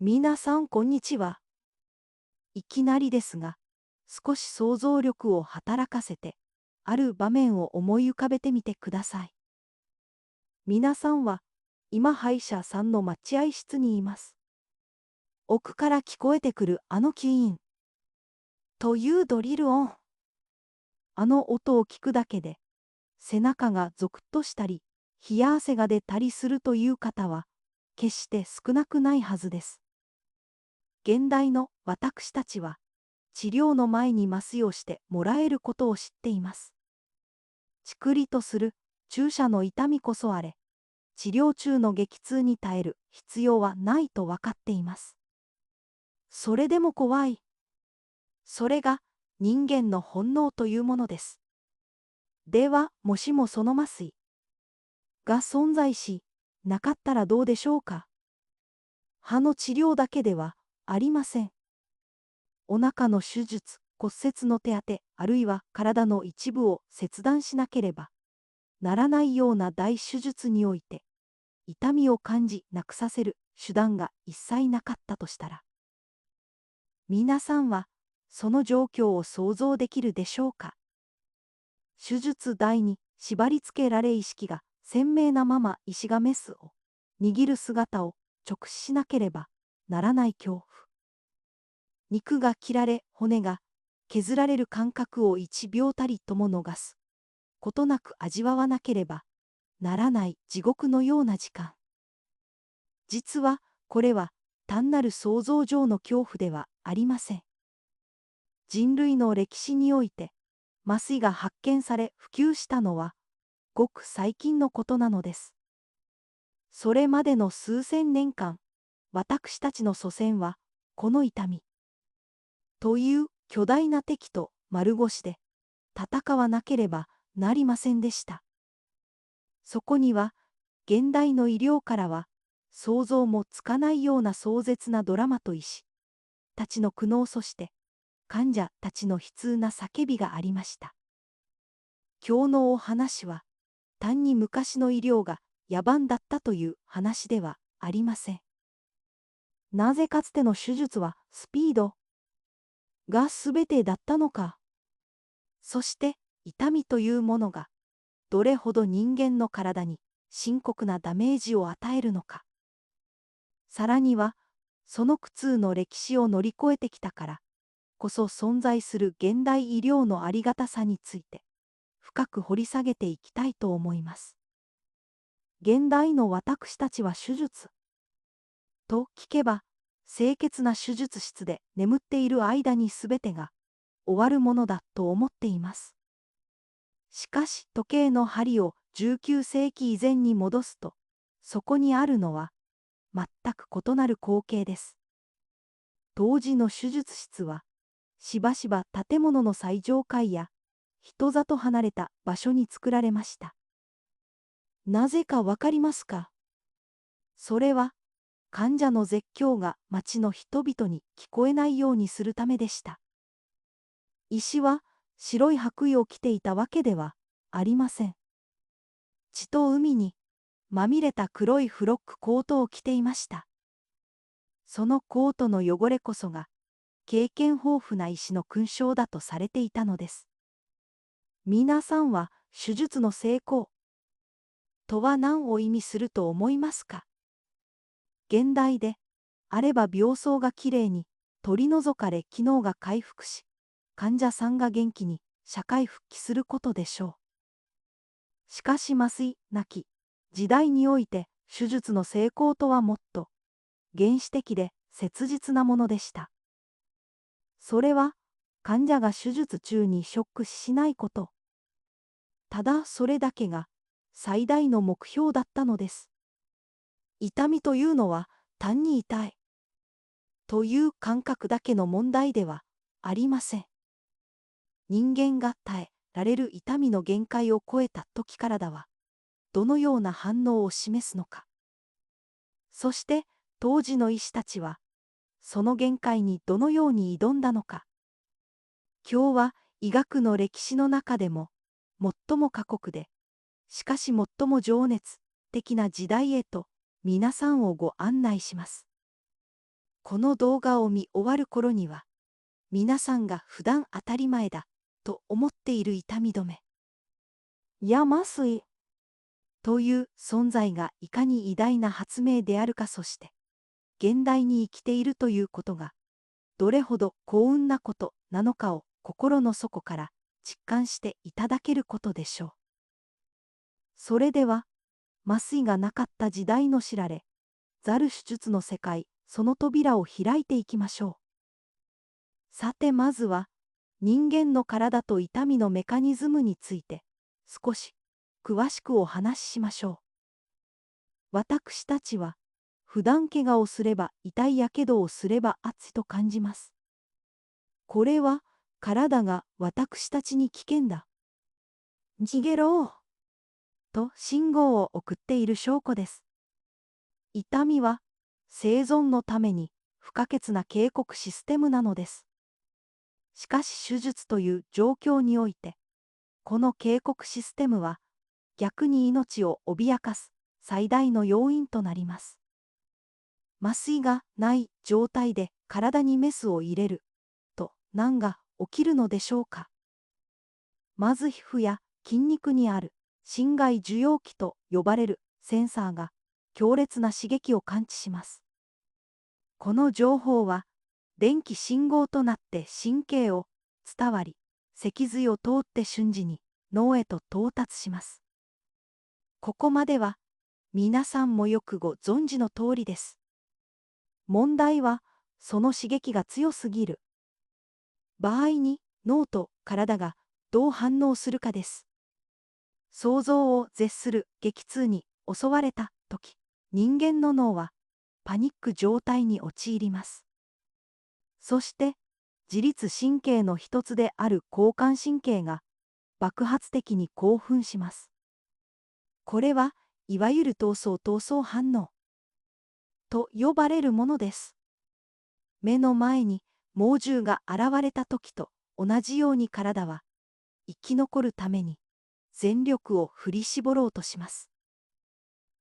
皆さんこんにちは。いきなりですが、少し想像力を働かせて、ある場面を思い浮かべてみてください。皆さんは、今歯医者さんの待合室にいます。奥から聞こえてくるあのキーンというドリル音。あの音を聞くだけで、背中がゾクッとしたり、冷や汗が出たりするという方は、決して少なくないはずです。現代の私たちは、治療の前に麻酔をしてもらえることを知っています。チクリとする注射の痛みこそあれ、治療中の激痛に耐える必要はないと分かっています。それでも怖い。それが人間の本能というものです。では、もしもその麻酔が存在し、なかったらどうでしょうか。歯の治療だけではありません。お腹の手術、骨折の手当て、あるいは体の一部を切断しなければならないような大手術において、痛みを感じなくさせる手段が一切なかったとしたら、皆さんはその状況を想像できるでしょうか。手術台に縛り付けられ意識が鮮明なまま石がメスを握る姿を直視しなければならない恐怖。肉が切られ骨が削られる感覚を1秒たりとも逃すことなく味わわなければならない地獄のような時間。実はこれは単なる想像上の恐怖ではありません。人類の歴史において麻酔が発見され普及したのはごく最近のことなのです。それまでの数千年間、私たちの祖先はこの痛みという巨大な敵と丸腰で戦わなければなりませんでした。そこには現代の医療からは想像もつかないような壮絶なドラマと医師たちの苦悩、そして患者たちの悲痛な叫びがありました。今日のお話は単に昔の医療が野蛮だったという話ではありません。なぜかつての手術はスピードが全てだったのか。そして痛みというものがどれほど人間の体に深刻なダメージを与えるのか。さらにはその苦痛の歴史を乗り越えてきたからこそ存在する現代医療のありがたさについて深く掘り下げていきたいと思います。現代の私たちは手術と聞けば清潔な手術室で眠っている間に全てが終わるものだと思っています。しかし時計の針を19世紀以前に戻すと、そこにあるのは全く異なる光景です。当時の手術室はしばしば建物の最上階や人里離れた場所に作られました。なぜかわかりますか。それは患者の絶叫が町の人々に聞こえないようにするためでした。医師は白い白衣を着ていたわけではありません。血と海にまみれた黒いフロックコートを着ていました。そのコートの汚れこそが経験豊富な医師の勲章だとされていたのです。皆さんは手術の成功とは何を意味すると思いますか。現代であれば病巣がきれいに取り除かれ機能が回復し、患者さんが元気に社会復帰することでしょう。しかし麻酔なき時代において手術の成功とはもっと原始的で切実なものでした。それは患者が手術中にショック死しないこと。ただそれだけが最大の目標だったのです。痛みというのは単に痛いという感覚だけの問題ではありません。人間が耐えられる痛みの限界を超えた時体はどのような反応を示すのか。そして当時の医師たちはその限界にどのように挑んだのか。今日は医学の歴史の中でも最も過酷で、しかし最も情熱的な時代へと皆さんをご案内します。この動画を見終わる頃には、皆さんが普段当たり前だと思っている痛み止めや麻酔という存在がいかに偉大な発明であるか、そして現代に生きているということがどれほど幸運なことなのかを心の底から実感していただけることでしょう。それでは、麻酔がなかった時代の知られざる手術の世界、その扉を開いていきましょう。さて、まずは人間の体と痛みのメカニズムについて少し詳しくお話ししましょう。私たちは普段怪我をすれば痛い、やけどをすれば熱いと感じます。これは体が私たちに危険だ、逃げろと信号を送っている証拠です。痛みは生存のために不可欠な警告システムなのです。しかし手術という状況において、この警告システムは逆に命を脅かす最大の要因となります。麻酔がない状態で体にメスを入れると何が起きるのでしょうか。まず皮膚や筋肉にある心外受容器と呼ばれるセンサーが強烈な刺激を感知します。この情報は電気信号となって神経を伝わり、脊髄を通って瞬時に脳へと到達します。ここまでは皆さんもよくご存知の通りです。問題はその刺激が強すぎる場合に脳と体がどう反応するかです。想像を絶する激痛に襲われた時、人間の脳はパニック状態に陥ります。そして自律神経の一つである交感神経が爆発的に興奮します。これはいわゆる闘争反応と呼ばれるものです。目の前に猛獣が現れた時と同じように体は生き残るために全力を振り絞ろうとします。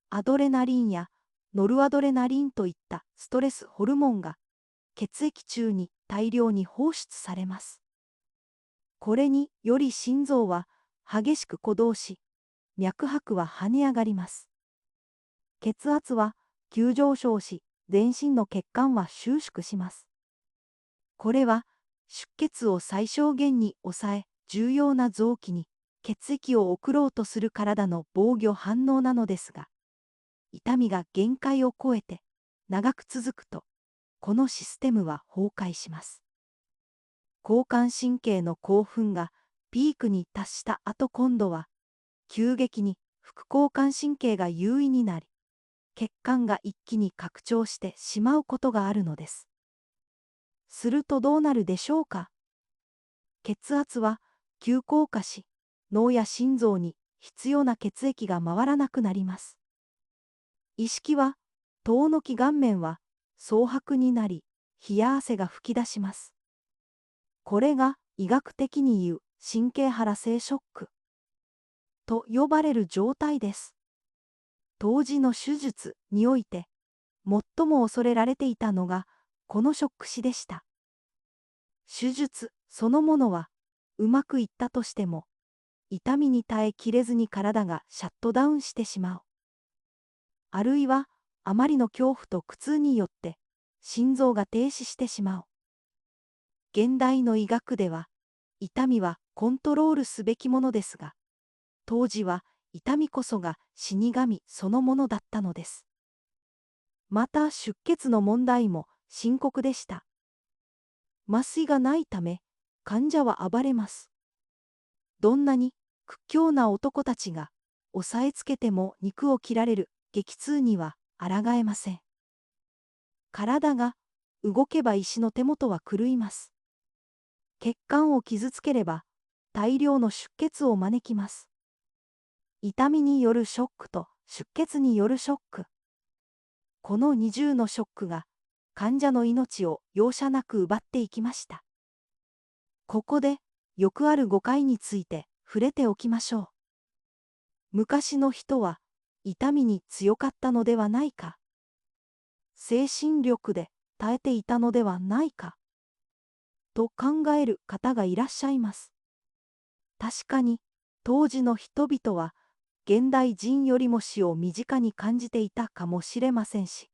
アドレナリンやノルアドレナリンといったストレスホルモンが血液中に大量に放出されます。これにより心臓は激しく鼓動し、脈拍は跳ね上がります。血圧は急上昇し、全身の血管は収縮します。これは出血を最小限に抑え、重要な臓器に血液を送ろうとする体の防御反応なのですが、痛みが限界を超えて長く続くと、このシステムは崩壊します。交感神経の興奮がピークに達した後、今度は急激に副交感神経が優位になり、血管が一気に拡張してしまうことがあるのです。するとどうなるでしょうか。血圧は急降下し、脳や心臓に必要な血液が回らなくなります。意識は遠のき、顔面は蒼白になり、冷や汗が噴き出します。これが医学的に言う神経原性ショックと呼ばれる状態です。当時の手術において最も恐れられていたのがこのショック死でした。手術そのものはうまくいったとしても、痛みに耐えきれずに体がシャットダウンしてしまう。あるいはあまりの恐怖と苦痛によって心臓が停止してしまう。現代の医学では痛みはコントロールすべきものですが、当時は痛みこそが死神そのものだったのです。また出血の問題も深刻でした。麻酔がないため患者は暴れます。どんなに屈強な男たちが押さえつけても肉を切られる激痛には抗えません。体が動けば石の手元は狂います。血管を傷つければ大量の出血を招きます。痛みによるショックと出血によるショック。この二重のショックが患者の命を容赦なく奪っていきました。ここでよくある誤解について触れておきましょう。昔の人は痛みに強かったのではないか。精神力で耐えていたのではないか、と考える方がいらっしゃいます。確かに、当時の人々は、現代人よりも死を身近に感じていたかもしれませんし、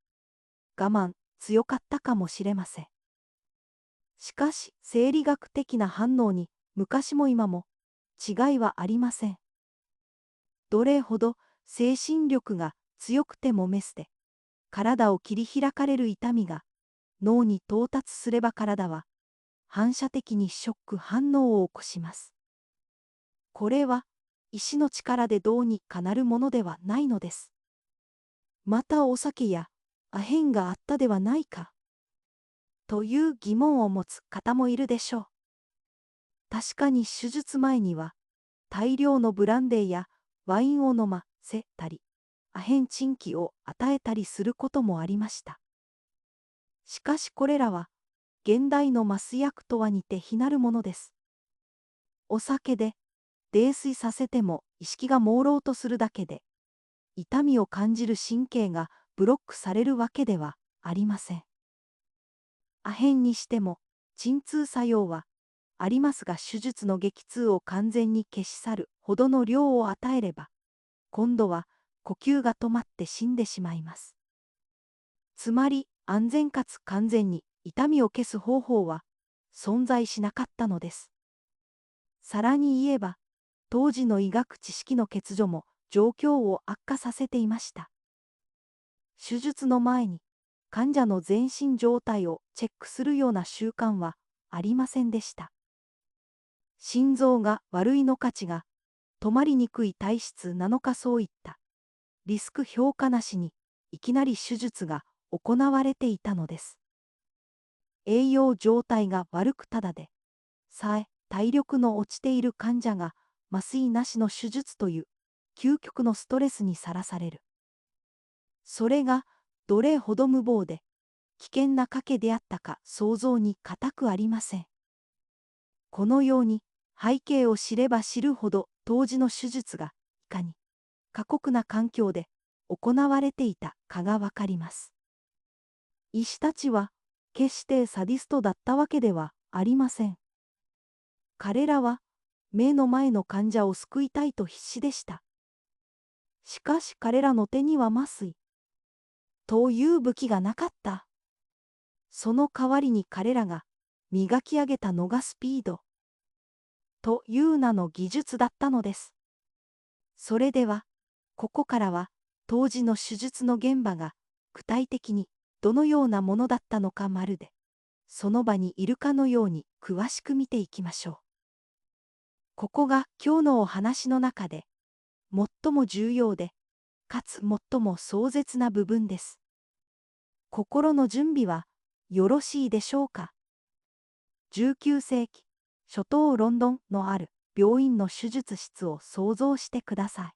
我慢強かったかもしれません。しかし、生理学的な反応に昔も今も違いはありません。どれほど精神力が強くてもメスで、体を切り開かれる痛みが脳に到達すれば体は反射的にショック反応を起こします。これは意志の力でどうにかなるものではないのです。またお酒やアヘンがあったではないか、という疑問を持つ方もいるでしょう。確かに手術前には大量のブランデーやワインを飲ませたり、アヘンチンキを与えたりすることもありました。しかしこれらは現代の麻酔薬とは似て非なるものです。お酒で泥酔させても意識が朦朧とするだけで、痛みを感じる神経がブロックされるわけではありません。アヘンにしても鎮痛作用はありますが、手術の激痛を完全に消し去るほどの量を与えれば、今度は呼吸が止まって死んでしまいます。つまり安全かつ完全に痛みを消す方法は存在しなかったのです。さらに言えば、当時の医学知識の欠如も状況を悪化させていました。手術の前に患者の全身状態をチェックするような習慣はありませんでした。心臓が悪いのか血が止まりにくい体質なのか、そういったリスク評価なしにいきなり手術が行われていたのです。栄養状態が悪くただでさえ体力の落ちている患者が麻酔なしの手術という究極のストレスにさらされる。それがどれほど無謀で危険な賭けであったか想像に難くありません。このように背景を知れば知るほど当時の手術がいかに過酷な環境で行われていたかがわかります。医師たちは決してサディストだったわけではありません。彼らは目の前の患者を救いたいと必死でした。しかし彼らの手には麻酔という武器がなかった。その代わりに彼らが磨き上げたのがスピードという名の技術だったのです。それではここからは当時の手術の現場が具体的にどのようなものだったのか、まるでその場にいるかのように詳しく見ていきましょう。ここが今日のお話の中で最も重要でかつ最も壮絶な部分です。心の準備はよろしいでしょうか。19世紀初頭ロンドンのある病院の手術室を想像してくださ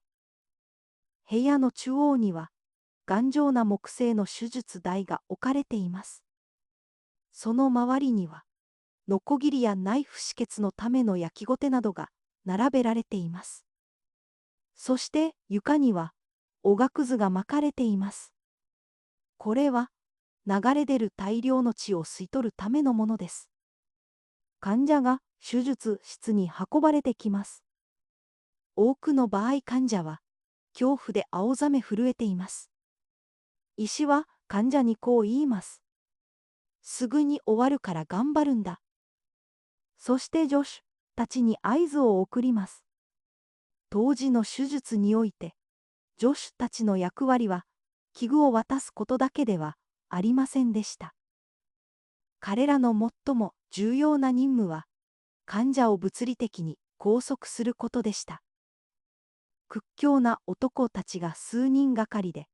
い。部屋の中央には頑丈な木製の手術台が置かれています。その周りにはノコギリやナイフ止血のための焼きごてなどが並べられています。そして床にはおがくずが巻かれています。これは流れ出る大量の血を吸い取るためのものです。患者が手術室に運ばれてきます。多くの場合患者は恐怖で青ざめ震えています。医師は患者にこう言います。すぐに終わるから頑張るんだ。そして助手たちに合図を送ります。当時の手術において助手たちの役割は器具を渡すことだけではありませんでした。彼らの最も重要な任務は患者を物理的に拘束することでした。屈強な男たちが数人がかりで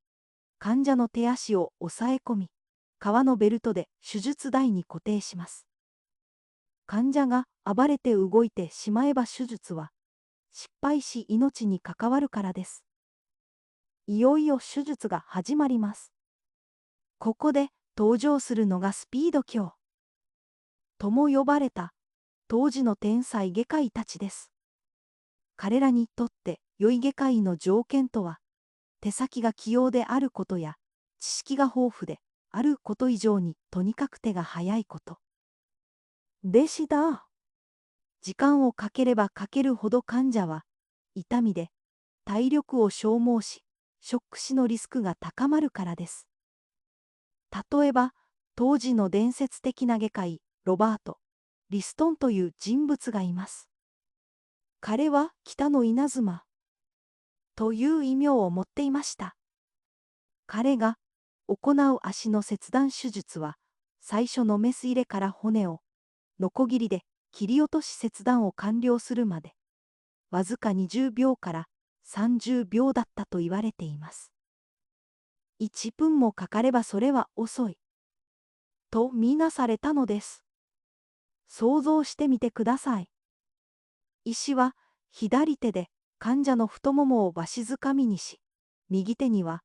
患者の手足を押さえ込み、革のベルトで手術台に固定します。患者が暴れて動いてしまえば手術は失敗し命に関わるからです。いよいよ手術が始まります。ここで登場するのがスピード鏡とも呼ばれた当時の天才外科医たちです。彼らにとって良い外科医の条件とは、手先が器用であることや知識が豊富であること以上にとにかく手が早いこと。でした。時間をかければかけるほど患者は、痛みで体力を消耗し、ショック死のリスクが高まるからです。例えば、当時の伝説的な外科医、ロバート・リストンという人物がいます。彼は北の稲妻という異名を持っていました。彼が行う足の切断手術は、最初のメス入れから骨をノコギリで切り落とし切断を完了するまで、わずか20秒から30秒だったと言われています。1分もかかればそれは遅い。とみなされたのです。想像してみてください。医師は左手で患者の太ももをわしづかみにし、右手には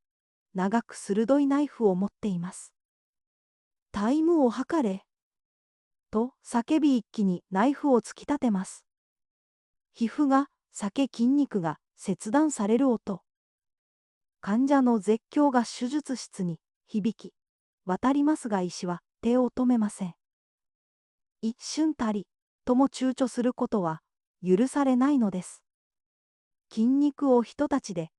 長く鋭いナイフを持っています。タイムを測れ。と叫び一気にナイフを突き立てます。皮膚が裂け筋肉が切断される音。患者の絶叫が手術室に響き渡りますが医師は手を止めません。一瞬たりとも躊躇することは許されないのです。筋肉を一たちで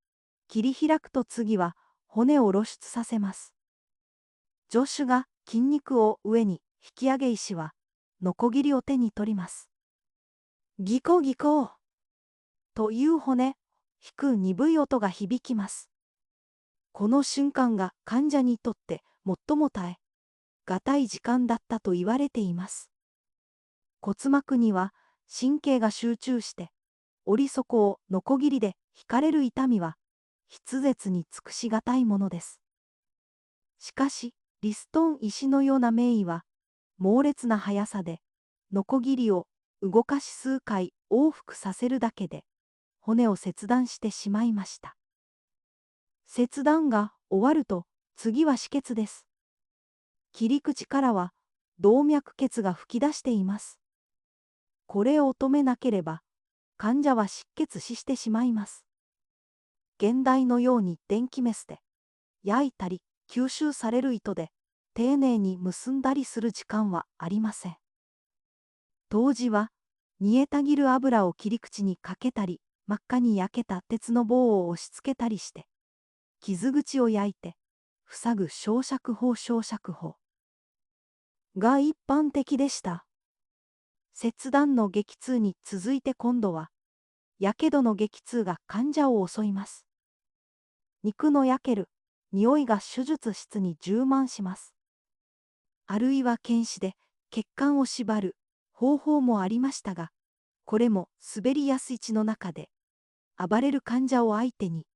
切り開くと次は骨を露出させます。助手が筋肉を上に引き上げ医師はノコギリを手に取ります。ギコギコという骨、引く鈍い音が響きます。この瞬間が患者にとって最も耐え難い時間だったと言われています。骨膜には神経が集中して、折り底をノコギリで引かれる痛みは筆舌に尽くしがたいものです。しかし、リストン医師のような名医は、猛烈な速さでノコギリを動かし数回往復させるだけで、骨を切断してしまいました。切断が終わると、次は止血です。切り口からは動脈血が噴き出しています。これを止めなければ、患者は失血死してしまいます。現代のように電気メスで焼いたり吸収される糸で丁寧に結んだりする時間はありません。当時は煮えたぎる油を切り口にかけたり、真っ赤に焼けた鉄の棒を押し付けたりして、傷口を焼いて塞ぐ焼灼法が一般的でした。切断の激痛に続いて今度は、やけどの激痛が患者を襲います。肉の焼ける匂いが手術室に充満します。あるいは剣士で血管を縛る方法もありましたが、これも滑りやすい血の中で、暴れる患者を相手に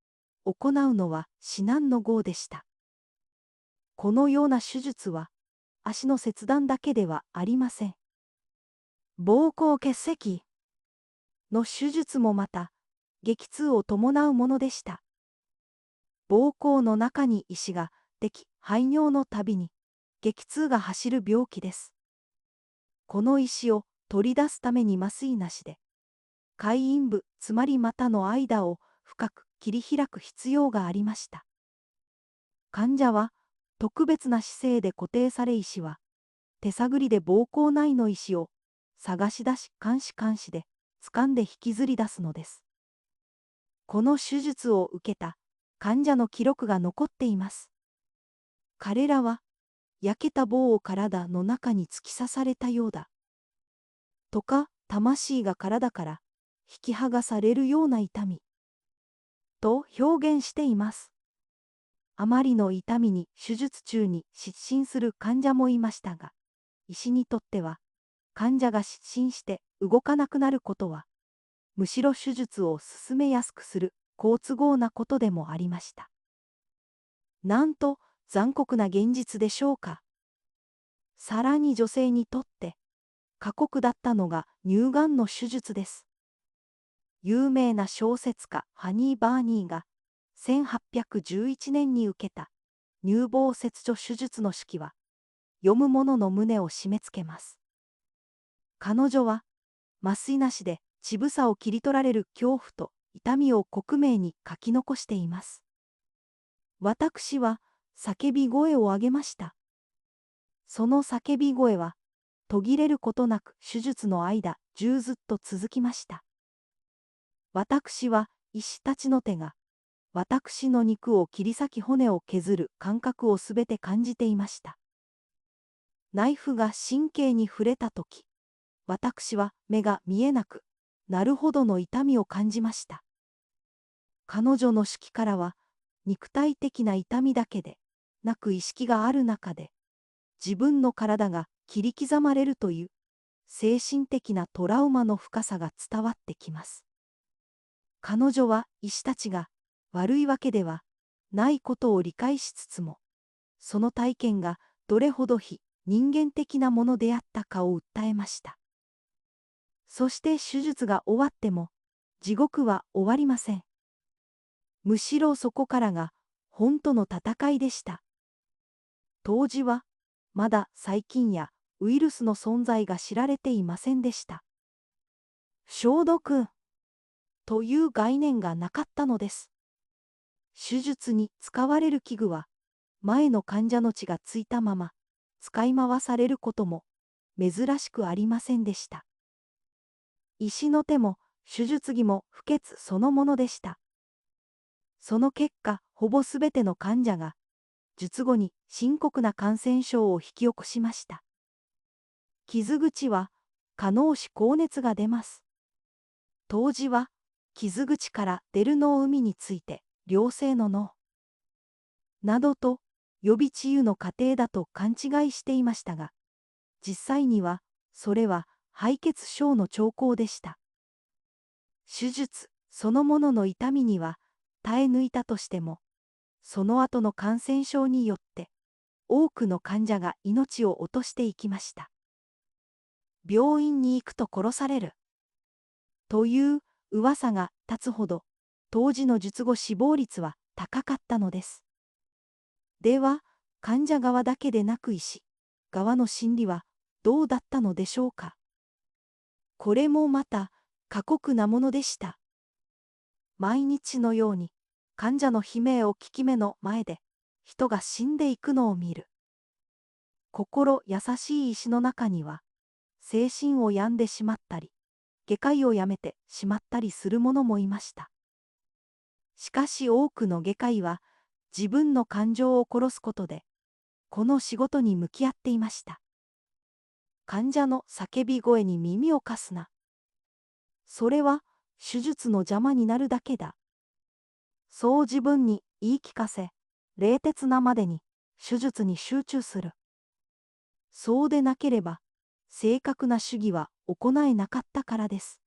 行うのは至難の業でした。このような手術は、足の切断だけではありません。膀胱結石の手術もまた、激痛を伴うものでした。膀胱の中に石ができ、排尿のたびに激痛が走る病気です。この石を取り出すために麻酔なしで、会陰部つまり股の間を深く切り開く必要がありました。患者は特別な姿勢で固定され石は、手探りで膀胱内の石を探し出し監視で掴んで引きずり出すのです。この手術を受けた患者の記録が残っています。彼らは焼けた棒を体の中に突き刺されたようだ。とか、魂が体から引き剥がされるような痛み。と表現しています。あまりの痛みに手術中に失神する患者もいましたが、医師にとっては、患者が失神して動かなくなることは、むしろ手術を進めやすくする好都合なことでもありました。なんと残酷な現実でしょうか。さらに女性にとって過酷だったのが乳がんの手術です。有名な小説家ハニー・バーニーが1811年に受けた乳房切除手術の手記は読む者の胸を締め付けます。彼女は麻酔なしで乳房を切り取られる恐怖と痛みを克明に書き残しています。私は叫び声を上げました。その叫び声は、途切れることなく手術の間中ずっと続きました。私は医師たちの手が、私の肉を切り裂き骨を削る感覚をすべて感じていました。ナイフが神経に触れたとき、私は目が見えなくなるほどの痛みを感じました。彼女の手記からは、肉体的な痛みだけでなく意識がある中で、自分の体が切り刻まれるという精神的なトラウマの深さが伝わってきます。彼女は医師たちが悪いわけではないことを理解しつつも、その体験がどれほど非人間的なものであったかを訴えました。そして手術が終わっても、地獄は終わりません。むしろそこからが本当の戦いでした。当時は、まだ細菌やウイルスの存在が知られていませんでした。消毒という概念がなかったのです。手術に使われる器具は、前の患者の血がついたまま使い回されることも珍しくありませんでした。医師の手も手術着も不潔そのものでした。その結果、ほぼすべての患者が術後に深刻な感染症を引き起こしました。傷口は化膿し高熱が出ます。当時は傷口から出る脳海について良性の脳などと予備治癒の過程だと勘違いしていましたが、実際にはそれは敗血症の兆候でした。手術そのものの痛みには耐え抜いたとしても、その後の感染症によって多くの患者が命を落としていきました。病院に行くと殺されるという噂が立つほど、当時の術後死亡率は高かったのです。では、患者側だけでなく医師側の心理はどうだったのでしょうか。これもまた過酷なものでした。毎日のように患者の悲鳴を聞き目の前で人が死んでいくのを見る。心優しい医師の中には、精神を病んでしまったり、外科医を辞めてしまったりする者もいました。しかし多くの外科医は自分の感情を殺すことで、この仕事に向き合っていました。患者の叫び声に耳を貸すな。それは手術の邪魔になるだけだ。そう自分に言い聞かせ、冷徹なまでに手術に集中する。そうでなければ、正確な主義は行えなかったからです。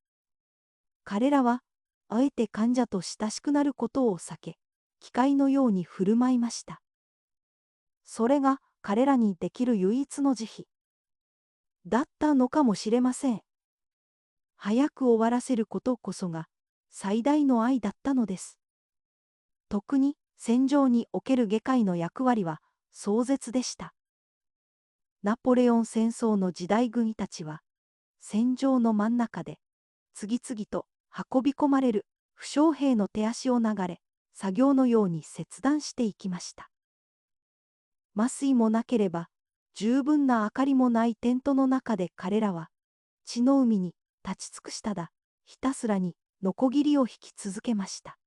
彼らは、あえて患者と親しくなることを避け、機械のように振る舞いました。それが彼らにできる唯一の慈悲だったのかもしれません。早く終わらせることこそが最大の愛だったのです。特に戦場における外科医の役割は壮絶でした。ナポレオン戦争の時代軍医たちは、戦場の真ん中で次々と運び込まれる負傷兵の手足を流れ、作業のように切断していきました。麻酔もなければ、十分な明かりもないテントの中で彼らは、血の海に立ち尽くしただ、ひたすらにノコギリを引き続けました。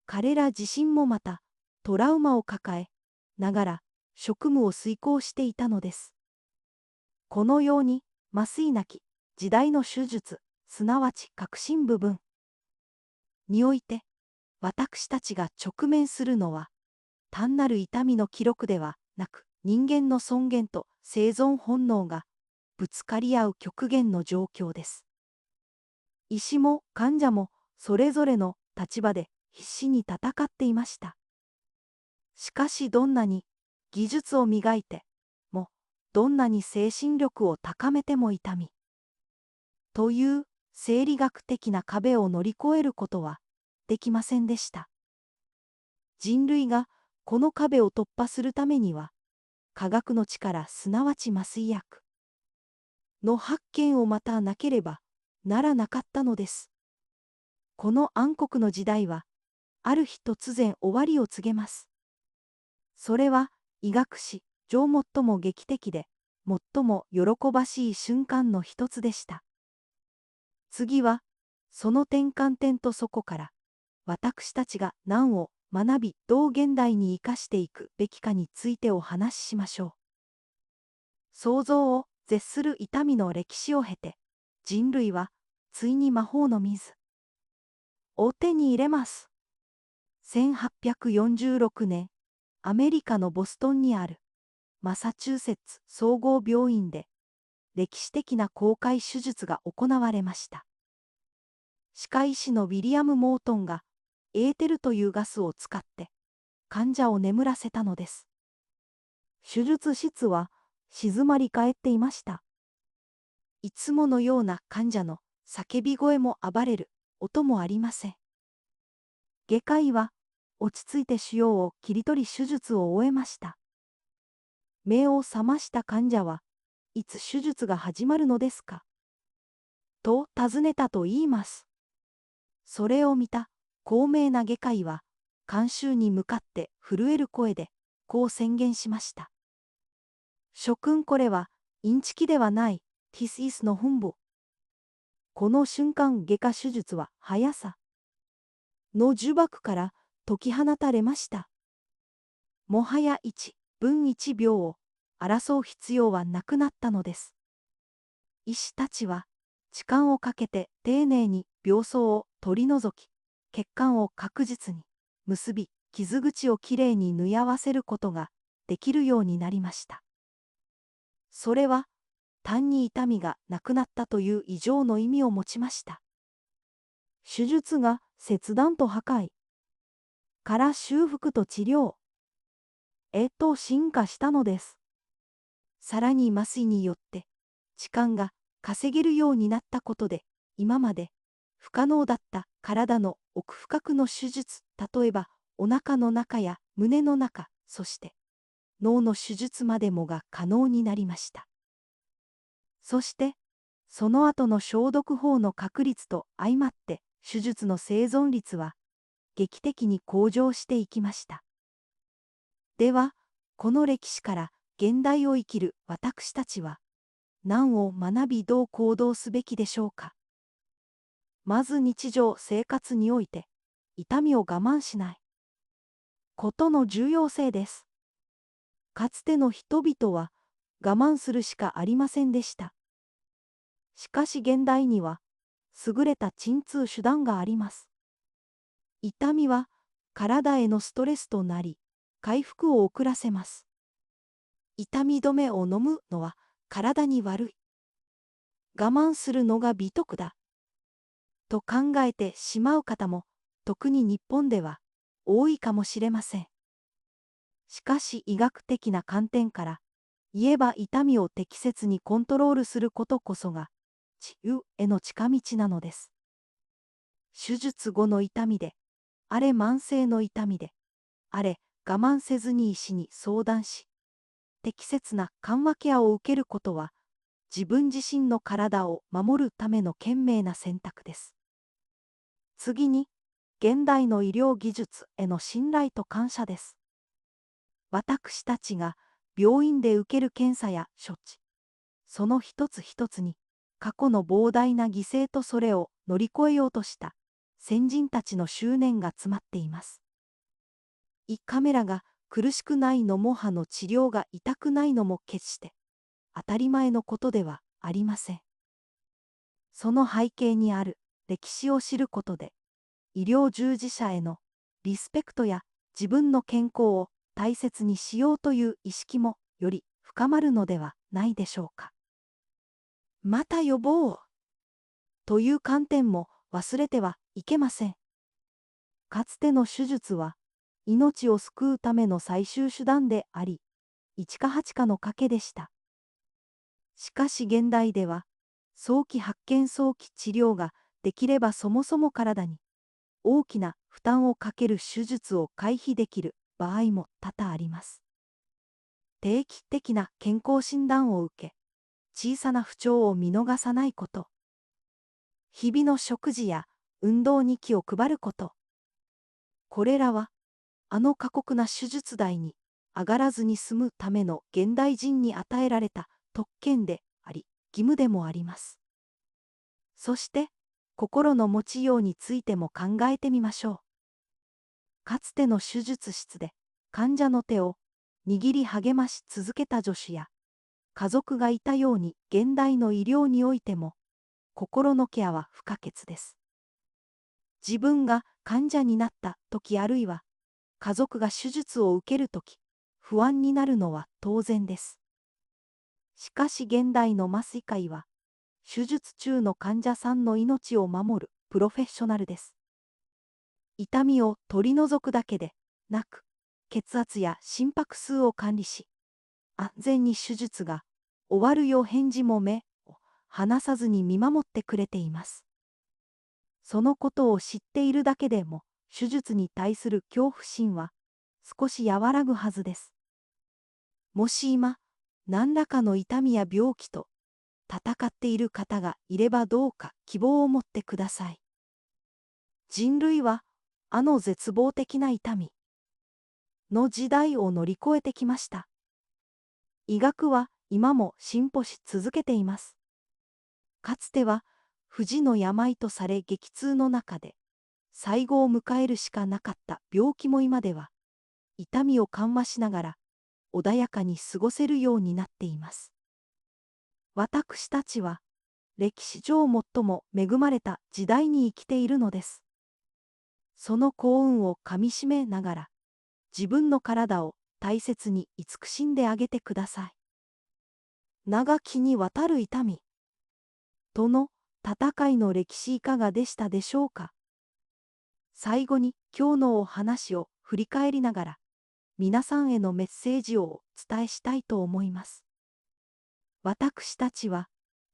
彼ら自身もまた、トラウマを抱えながら職務を遂行していたのです。このように、麻酔なき時代の手術、すなわち核心部分において、私たちが直面するのは、単なる痛みの記録ではなく、人間の尊厳と生存本能がぶつかり合う極限の状況です。医師も患者もそれぞれの立場で必死に戦っていました。しかしどんなに技術を磨いても、どんなに精神力を高めても痛みという生理学的な壁を乗り越えることはできませんでした。人類がこの壁を突破するためには、科学の力すなわち麻酔薬の発見をまたなければならなかったのです。この暗黒の時代は、ある日突然終わりを告げます。それは医学史上最も劇的で、最も喜ばしい瞬間の一つでした。次は、その転換点とそこから、私たちが何を学び、どう現代に生かしていくべきかについてお話ししましょう。想像を絶する痛みの歴史を経て、人類は、ついに魔法の水を手に入れます。1846年、アメリカのボストンにある、マサチューセッツ総合病院で、歴史的な公開手術が行われました。歯科医師のウィリアム・モートンが、エーテルというガスを使って、患者を眠らせたのです。手術室は静まり返っていました。いつものような患者の叫び声も暴れる音もありません。外科医は落ち着いて腫瘍を切り取り手術を終えました。目を覚ました患者はいつ手術が始まるのですかと尋ねたと言います。それを見た高名な外科医は観衆に向かって震える声でこう宣言しました。諸君これはインチキではない。This is の本部。この瞬間外科手術は速さの呪縛から解き放たれました。もはや1分1秒を争う必要はなくなったのです。医師たちは時間をかけて丁寧に病巣を取り除き、血管を確実に結び、傷口をきれいに縫い合わせることができるようになりました。それは単に痛みがなくなったという以上の意味を持ちました。手術が切断と破壊から修復と治療へと進化したのです。さらに麻酔によって時間が稼げるようになったことで、今まで不可能だった体の奥深くの手術、例えばお腹の中や胸の中、そして脳の手術までもが可能になりました。そして、その後の消毒法の確率と相まって手術の生存率は劇的に向上していきました。では、この歴史から現代を生きる私たちは、何を学びどう行動すべきでしょうか。まず日常生活において、痛みを我慢しないことの重要性です。かつての人々は我慢するしかありませんでした。しかし現代には、優れた鎮痛手段があります。痛みは体へのストレスとなり、回復を遅らせます。痛み止めを飲むのは体に悪い。我慢するのが美徳だ。と考えてしまう方も、特に日本では多いかもしれません。しかし医学的な観点から言えば痛みを適切にコントロールすることこそが治癒への近道なのです。手術後の痛みで、あれ慢性の痛みで、あれ我慢せずに医師に相談し、適切な緩和ケアを受けることは、自分自身の体を守るための賢明な選択です。次に、現代の医療技術への信頼と感謝です。私たちが病院で受ける検査や処置、その一つ一つに、過去の膨大な犠牲とそれを乗り越えようとした先人たちの執念が詰まっています。胃カメラが苦しくないのも歯の治療が痛くないのも決して当たり前のことではありません。その背景にある歴史を知ることで、医療従事者へのリスペクトや自分の健康を大切にしようという意識もより深まるのではないでしょうか。また予防という観点も忘れてはいけません。かつての手術は命を救うための最終手段であり、一か八かの賭けでした。しかし現代では、早期発見早期治療ができればそもそも体に大きな負担をかける手術を回避できる場合も多々あります。定期的な健康診断を受け、小さな不調を見逃さないこと。日々の食事や運動に気を配ること。これらは、あの過酷な手術台に上がらずに済むための現代人に与えられた特権であり、義務でもあります。そして、心の持ちようについても考えてみましょう。かつての手術室で、患者の手を握り励まし続けた助手や、家族がいたように現代の医療においても、心のケアは不可欠です。自分が患者になった時あるいは、家族が手術を受ける時、不安になるのは当然です。しかし現代の麻酔科医は、手術中の患者さんの命を守るプロフェッショナルです。痛みを取り除くだけでなく、血圧や心拍数を管理し、安全に手術が終わるよう返事も目を離さずに見守ってくれています。そのことを知っているだけでも、手術に対する恐怖心は少し和らぐはずです。もし今、何らかの痛みや病気と戦っている方がいればどうか希望を持ってください。人類は、あの絶望的な痛みの時代を乗り越えてきました。医学は今も進歩し続けています。かつては、不治の病とされ激痛の中で、最後を迎えるしかなかった病気も今では、痛みを緩和しながら、穏やかに過ごせるようになっています。私たちは、歴史上最も恵まれた時代に生きているのです。その幸運をかみしめながら、自分の体を大切に慈しんであげてください。長きにわたる痛みとの戦いの歴史いかがでしたでしょうか。最後に今日のお話を振り返りながら、皆さんへのメッセージをお伝えしたいと思います。私たちは、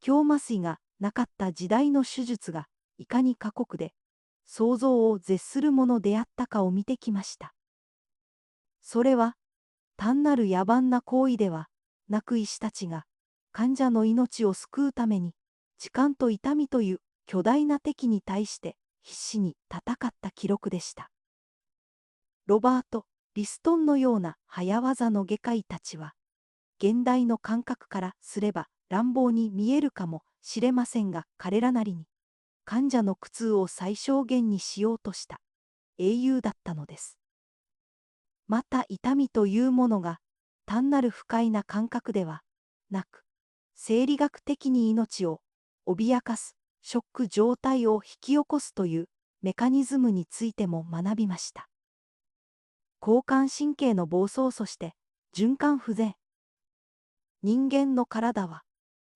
胸麻酔がなかった時代の手術がいかに過酷で、想像を絶するものであったかを見てきました。それは、単なる野蛮な行為ではなく医師たちが、患者の命を救うために、時間と痛みという巨大な敵に対して必死に戦った記録でした。ロバート・リストンのような早業の外科医たちは、現代の感覚からすれば乱暴に見えるかもしれませんが、彼らなりに患者の苦痛を最小限にしようとした英雄だったのです。また痛みというものが単なる不快な感覚ではなく、生理学的に命を脅かすショック状態を引き起こすというメカニズムについても学びました。交感神経の暴走そして循環不全。人間の体は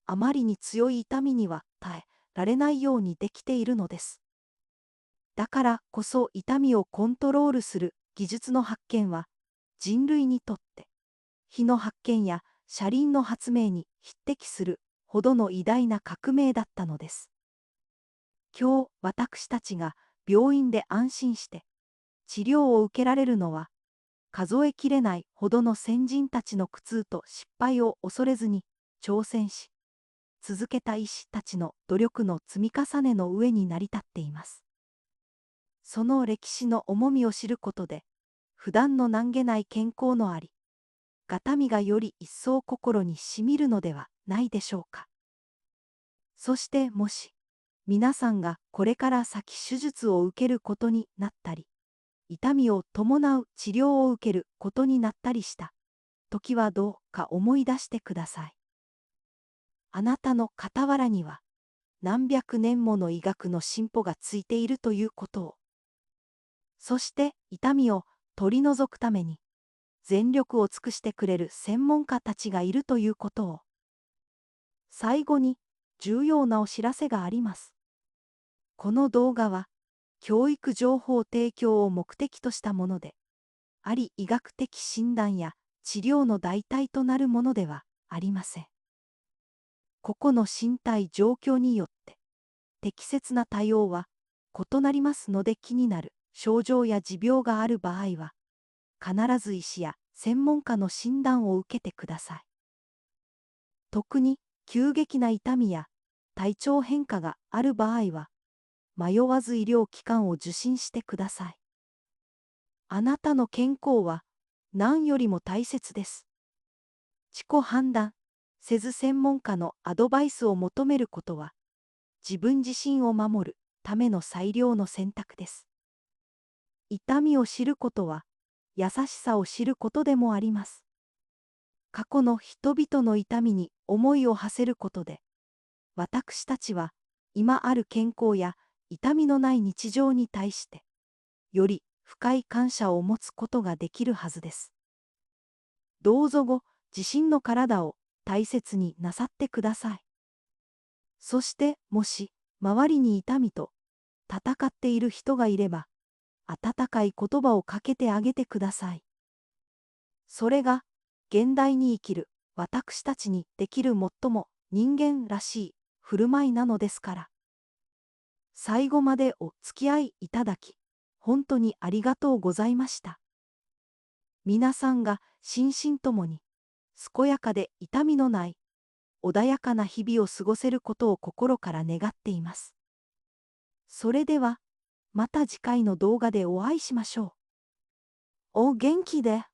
あまりに強い痛みには耐えられないようにできているのです。だからこそ痛みをコントロールする技術の発見は人類にとって火の発見や車輪の発明に匹敵するほどの偉大な革命だったのです。今日私たちが病院で安心して治療を受けられるのは、数えきれないほどの先人たちの苦痛と失敗を恐れずに挑戦し続けた医師たちの努力の積み重ねの上に成り立っています。その歴史の重みを知ることで、普段の何気ない健康のありがたみがより一層心にしみるのではないでしょうか。そしてもし皆さんがこれから先手術を受けることになったり、痛みを伴う治療を受けることになったりした時はどうか思い出してください。あなたの傍らには何百年もの医学の進歩がついているということを、そして痛みを取り除くために全力を尽くしてくれる専門家たちがいるということを。最後に重要なお知らせがあります。この動画は教育情報提供を目的としたものであり、医学的診断や治療の代替となるものではありません。個々の身体状況によって適切な対応は異なりますので、気になる症状や持病がある場合は必ず医師や専門家の診断を受けてください。特に急激な痛みや体調変化がある場合は迷わず医療機関を受診してください。あなたの健康は何よりも大切です。自己判断せず専門家のアドバイスを求めることは、自分自身を守るための最良の選択です。痛みを知ることは、優しさを知ることでもあります。過去の人々の痛みに思いを馳せることで、私たちは今ある健康や痛みのない日常に対して、より深い感謝を持つことができるはずです。どうぞご自身の体を大切になさってください。そしてもし周りに痛みと戦っている人がいれば、温かい言葉をかけてあげてください。それが現代に生きる私たちにできる最も人間らしい振る舞いなのですから。最後までお付き合いいただき、本当にありがとうございました。皆さんが心身ともに健やかで痛みのない穏やかな日々を過ごせることを心から願っています。それではまた次回の動画でお会いしましょう。お元気で。